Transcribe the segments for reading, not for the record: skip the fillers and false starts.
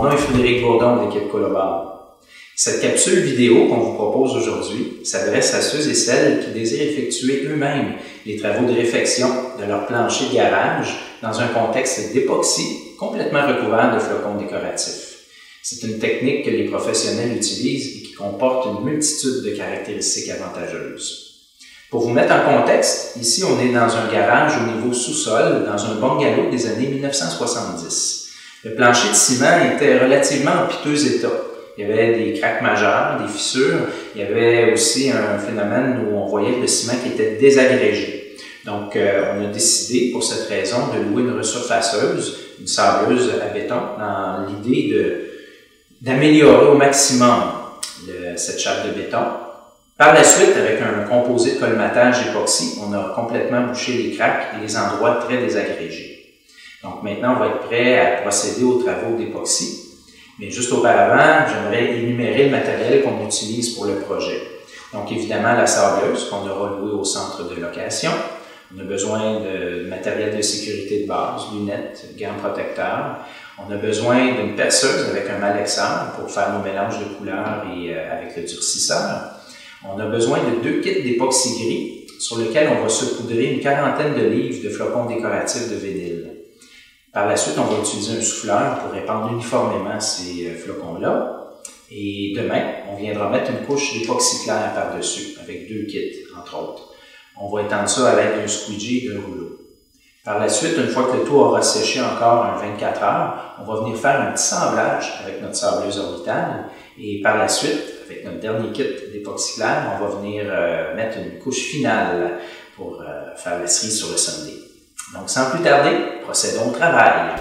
nom est Frédéric Bourdon de l'équipe Colobal. Cette capsule vidéo qu'on vous propose aujourd'hui s'adresse à ceux et celles qui désirent effectuer eux-mêmes les travaux de réfection de leur plancher de garage dans un contexte d'époxy complètement recouvert de flocons décoratifs. C'est une technique que les professionnels utilisent et qui comporte une multitude de caractéristiques avantageuses. Pour vous mettre en contexte, ici on est dans un garage au niveau sous-sol, dans un bungalow des années 1970. Le plancher de ciment était relativement en piteux état. Il y avait des craques majeures, des fissures. Il y avait aussi un phénomène où on voyait le ciment qui était désagrégé. Donc, on a décidé, pour cette raison, de louer une resurfaceuse, une sableuse à béton, dans l'idée d'améliorer au maximum cette chape de béton. Par la suite, avec un composé de colmatage époxy, on a complètement bouché les craques et les endroits très désagrégés. Donc maintenant, on va être prêt à procéder aux travaux d'époxy. Mais juste auparavant, j'aimerais énumérer le matériel qu'on utilise pour le projet. Donc évidemment, la sableuse qu'on aura louée au centre de location. On a besoin de matériel de sécurité de base, lunettes, gants protecteurs. On a besoin d'une perceuse avec un malaxeur pour faire nos mélanges de couleurs et avec le durcisseur. On a besoin de 2 kits d'époxy gris sur lesquels on va saupoudrer une quarantaine de livres de flocons décoratifs de vinyle. Par la suite, on va utiliser un souffleur pour répandre uniformément ces flocons-là. Et demain, on viendra mettre une couche d'époxy clair par-dessus, avec 2 kits, entre autres. On va étendre ça à l'aide d'un squeegee et d'un rouleau. Par la suite, une fois que le tout aura séché encore un 24 heures, on va venir faire un petit semblage avec notre sableuse orbitale. Et par la suite, avec notre dernier kit d'époxy clair, on va venir mettre une couche finale pour faire la cerise sur le sundae. Donc, sans plus tarder, procédons au travail.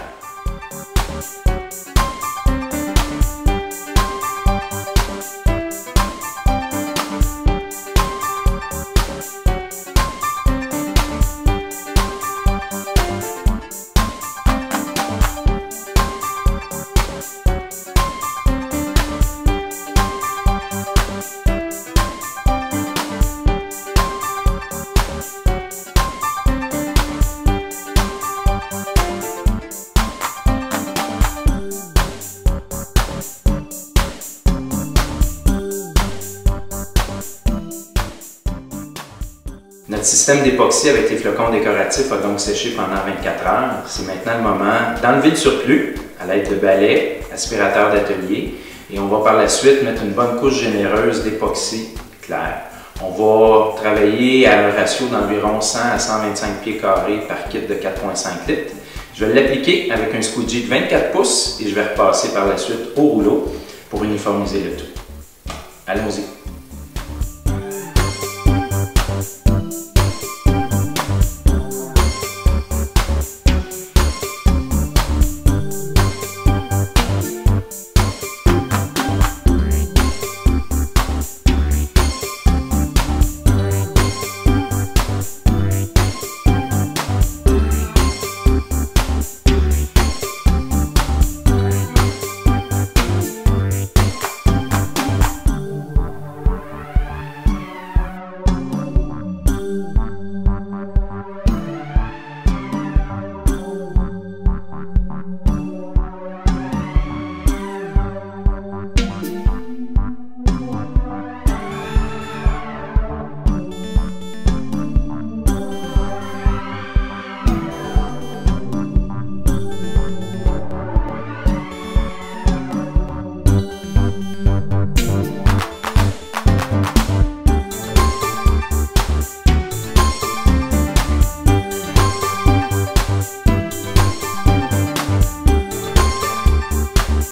Notre système d'époxy avec les flocons décoratifs a donc séché pendant 24 heures. C'est maintenant le moment d'enlever le surplus à l'aide de balais, aspirateur d'atelier, et on va par la suite mettre une bonne couche généreuse d'époxy clair. On va travailler à un ratio d'environ 100 à 125 pieds carrés par kit de 4,5 litres. Je vais l'appliquer avec un squeegee de 24 pouces et je vais repasser par la suite au rouleau pour uniformiser le tout. Allons-y.